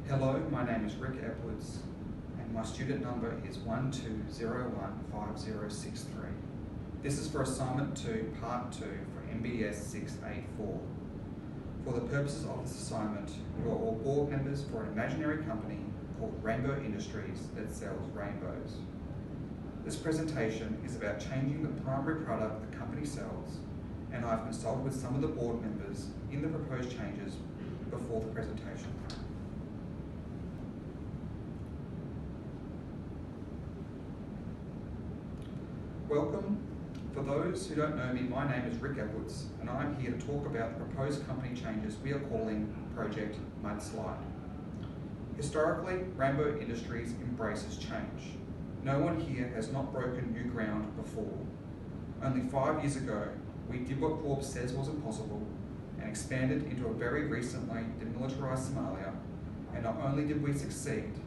Hello, my name is Rick Edwards and my student number is 12015063. This is for assignment 2, part 2 for MBS 684. For the purposes of this assignment, you are all board members for an imaginary company called Rainbow Industries that sells rainbows. This presentation is about changing the primary product the company sells, and I've consulted with some of the board members in the proposed changes before the presentation. Welcome. For those who don't know me, my name is Rick Edwards and I'm here to talk about the proposed company changes we are calling Project Mudslide. Historically, Rainbow Industries embraces change. No one here has not broken new ground before. Only 5 years ago, we did what Forbes says was impossible and expanded into a very recently demilitarised Somalia, and not only did we succeed,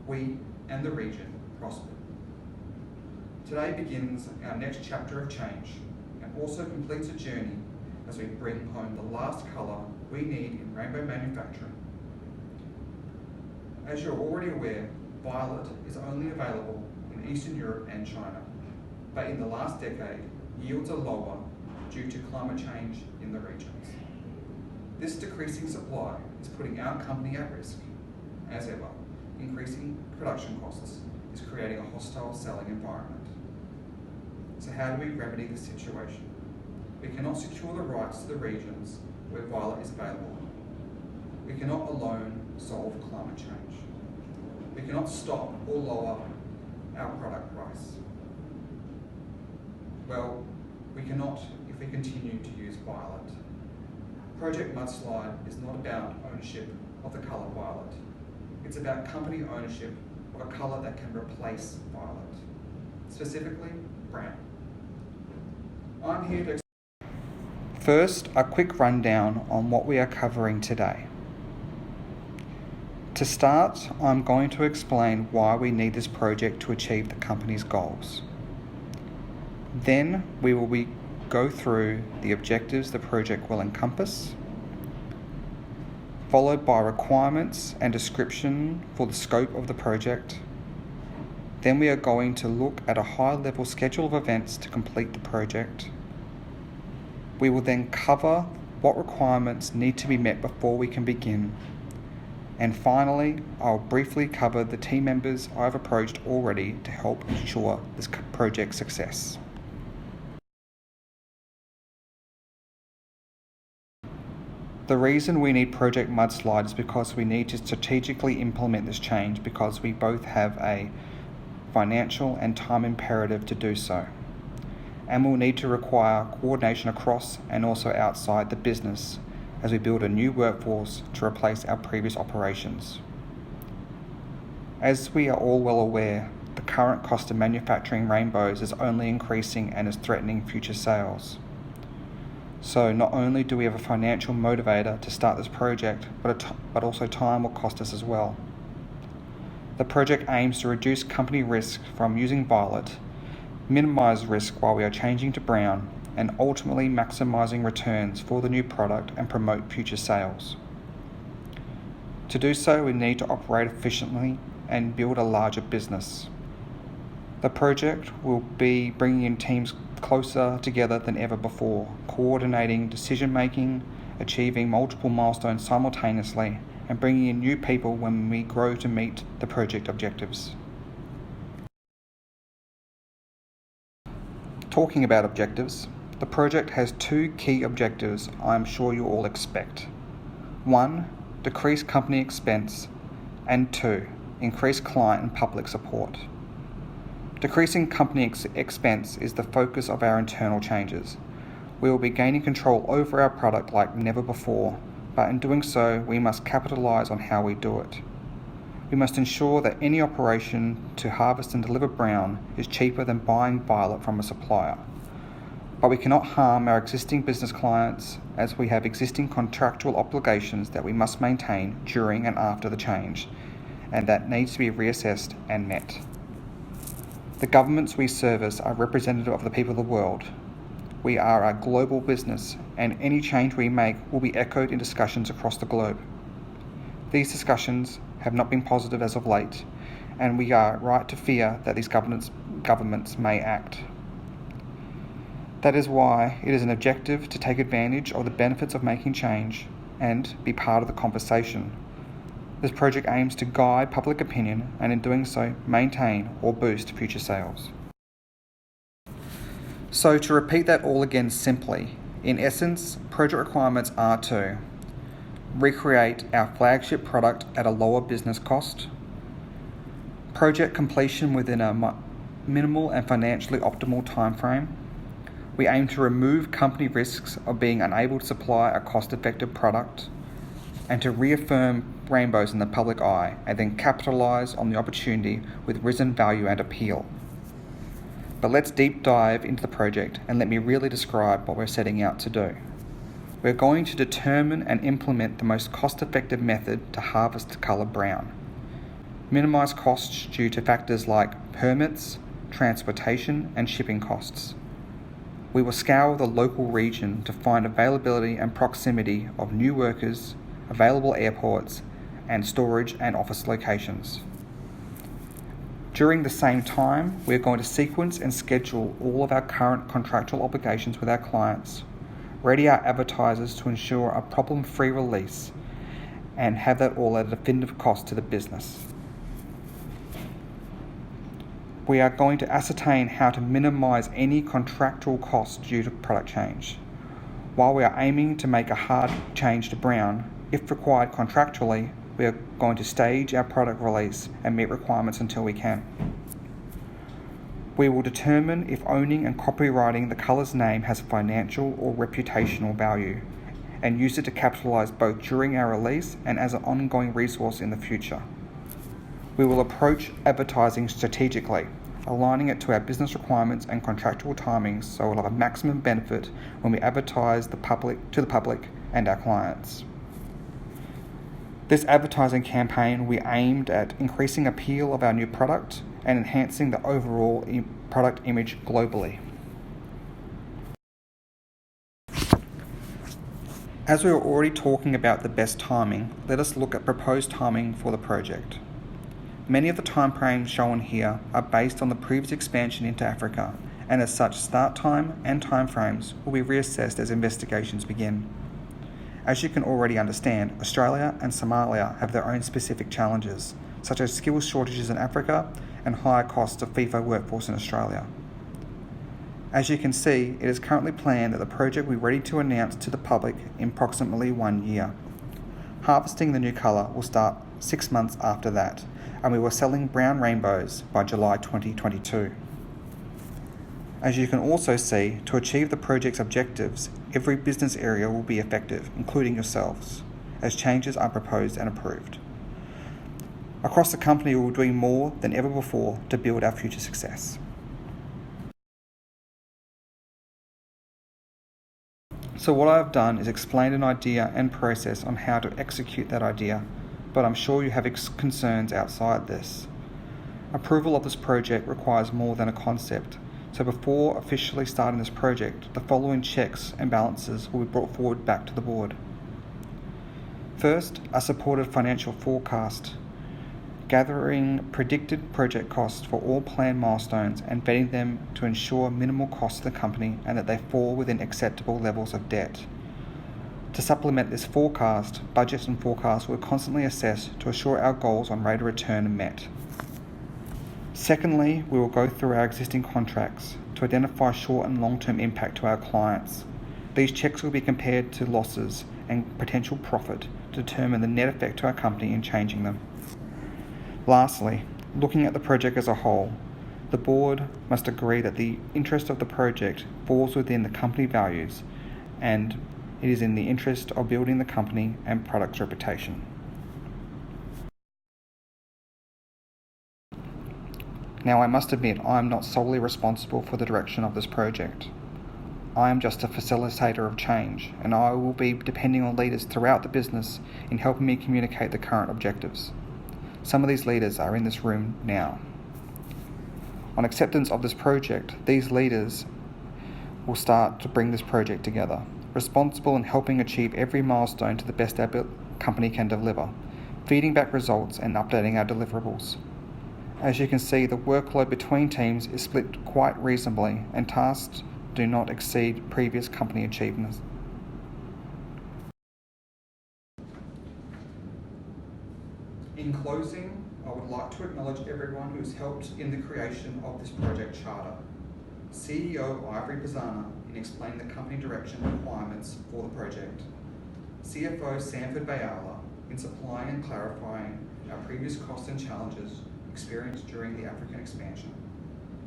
we and the region prospered. Today begins our next chapter of change and also completes a journey as we bring home the last colour we need in rainbow manufacturing. As you're already aware, violet is only available in Eastern Europe and China, but in the last decade, yields are lower due to climate change in the regions. This decreasing supply is putting our company at risk. As ever, increasing production costs is creating a hostile selling environment. So how do we remedy this situation? We cannot secure the rights to the regions where violet is available. We cannot alone solve climate change. We cannot stop or lower our product price. Well, we cannot if we continue to use violet. Project Mudslide is not about ownership of the colour violet. It's about company ownership of a colour that can replace violet, specifically brown. I'm here to first, a quick rundown on what we are covering today. To start, I'm going to explain why we need this project to achieve the company's goals. Then we will go through the objectives the project will encompass, followed by requirements and description for the scope of the project. Then we are going to look at a high-level schedule of events to complete the project. We will then cover what requirements need to be met before we can begin. And finally, I'll briefly cover the team members I've approached already to help ensure this project's success. The reason we need Project Mudslide is because we need to strategically implement this change because we both have a financial and time imperative to do so. And we'll need to require coordination across and also outside the business as we build a new workforce to replace our previous operations. As we are all well aware, the current cost of manufacturing rainbows is only increasing and is threatening future sales. So not only do we have a financial motivator to start this project, but also time will cost us as well. The project aims to reduce company risk from using violet, minimise risk while we are changing to brown, and ultimately maximising returns for the new product and promote future sales. To do so, we need to operate efficiently and build a larger business. The project will be bringing in teams closer together than ever before, coordinating decision-making, achieving multiple milestones simultaneously, and bringing in new people when we grow to meet the project objectives. Talking about objectives, the project has 2 key objectives I'm sure you all expect. 1, decrease company expense, and 2, increase client and public support. Decreasing company expense is the focus of our internal changes. We will be gaining control over our product like never before, but in doing so, we must capitalise on how we do it. We must ensure that any operation to harvest and deliver brown is cheaper than buying violet from a supplier. But we cannot harm our existing business clients as we have existing contractual obligations that we must maintain during and after the change, and that needs to be reassessed and met. The governments we service are representative of the people of the world. We are a global business, and any change we make will be echoed in discussions across the globe. These discussions have not been positive as of late, and we are right to fear that these governments may act. That is why it is an objective to take advantage of the benefits of making change and be part of the conversation. This project aims to guide public opinion and in doing so maintain or boost future sales. So to repeat that all again simply, in essence, project requirements are to recreate our flagship product at a lower business cost, project completion within a minimal and financially optimal timeframe. We aim to remove company risks of being unable to supply a cost-effective product and to reaffirm rainbows in the public eye and then capitalise on the opportunity with risen value and appeal. But let's deep dive into the project and let me really describe what we're setting out to do. We're going to determine and implement the most cost-effective method to harvest colour brown. Minimise costs due to factors like permits, transportation and shipping costs. We will scour the local region to find availability and proximity of new workers, available airports, and storage and office locations. During the same time, we are going to sequence and schedule all of our current contractual obligations with our clients, ready our advertisers to ensure a problem-free release, and have that all at a definitive cost to the business. We are going to ascertain how to minimise any contractual costs due to product change. While we are aiming to make a hard change to brown, if required contractually, we are going to stage our product release and meet requirements until we can. We will determine if owning and copywriting the colour's name has financial or reputational value and use it to capitalise both during our release and as an ongoing resource in the future. We will approach advertising strategically, aligning it to our business requirements and contractual timings so we'll have a maximum benefit when we advertise to the public and our clients. This advertising campaign will be aimed at increasing appeal of our new product and enhancing the overall product image globally. As we were already talking about the best timing, let us look at proposed timing for the project. Many of the timeframes shown here are based on the previous expansion into Africa, and as such start time and timeframes will be reassessed as investigations begin. As you can already understand, Australia and Somalia have their own specific challenges, such as skills shortages in Africa and higher costs of FIFO workforce in Australia. As you can see, it is currently planned that the project will be ready to announce to the public in approximately 1 year. Harvesting the new colour will start 6 months after that, and we were selling brown rainbows by July 2022. As you can also see, to achieve the project's objectives, every business area will be effective, including yourselves, as changes are proposed and approved. Across the company, we will be doing more than ever before to build our future success. So what I've done is explain an idea and process on how to execute that idea, but I'm sure you have concerns outside this. Approval of this project requires more than a concept, so before officially starting this project, the following checks and balances will be brought forward back to the board. First, a supported financial forecast, gathering predicted project costs for all planned milestones and vetting them to ensure minimal costs to the company and that they fall within acceptable levels of debt. To supplement this forecast, budgets and forecasts will constantly assess to assure our goals on rate of return are met. Secondly, we will go through our existing contracts to identify short and long-term impact to our clients. These checks will be compared to losses and potential profit to determine the net effect to our company in changing them. Lastly, looking at the project as a whole, the board must agree that the interest of the project falls within the company values and it is in the interest of building the company and product's reputation. Now, I must admit, I am not solely responsible for the direction of this project. I am just a facilitator of change, and I will be depending on leaders throughout the business in helping me communicate the current objectives. Some of these leaders are in this room now. On acceptance of this project, these leaders will start to bring this project together, responsible in helping achieve every milestone to the best our company can deliver, feeding back results and updating our deliverables. As you can see, the workload between teams is split quite reasonably and tasks do not exceed previous company achievements. In closing, I would like to acknowledge everyone who has helped in the creation of this project charter. CEO Ivory Pizzana in explaining the company direction requirements for the project. CFO Sanford Bayala in supplying and clarifying our previous costs and challenges experienced during the African expansion.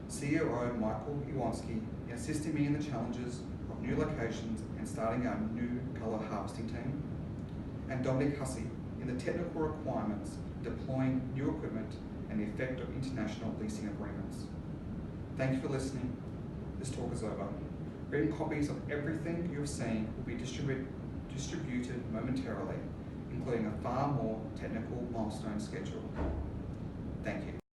COO Michael Iwanski in assisting me in the challenges of new locations and starting our new colour harvesting team. And Dominic Hussey in the technical requirements, deploying new equipment and the effect of international leasing agreements. Thank you for listening. This talk is over. Written copies of everything you have seen will be distributed momentarily, including a far more technical milestone schedule. Thank you.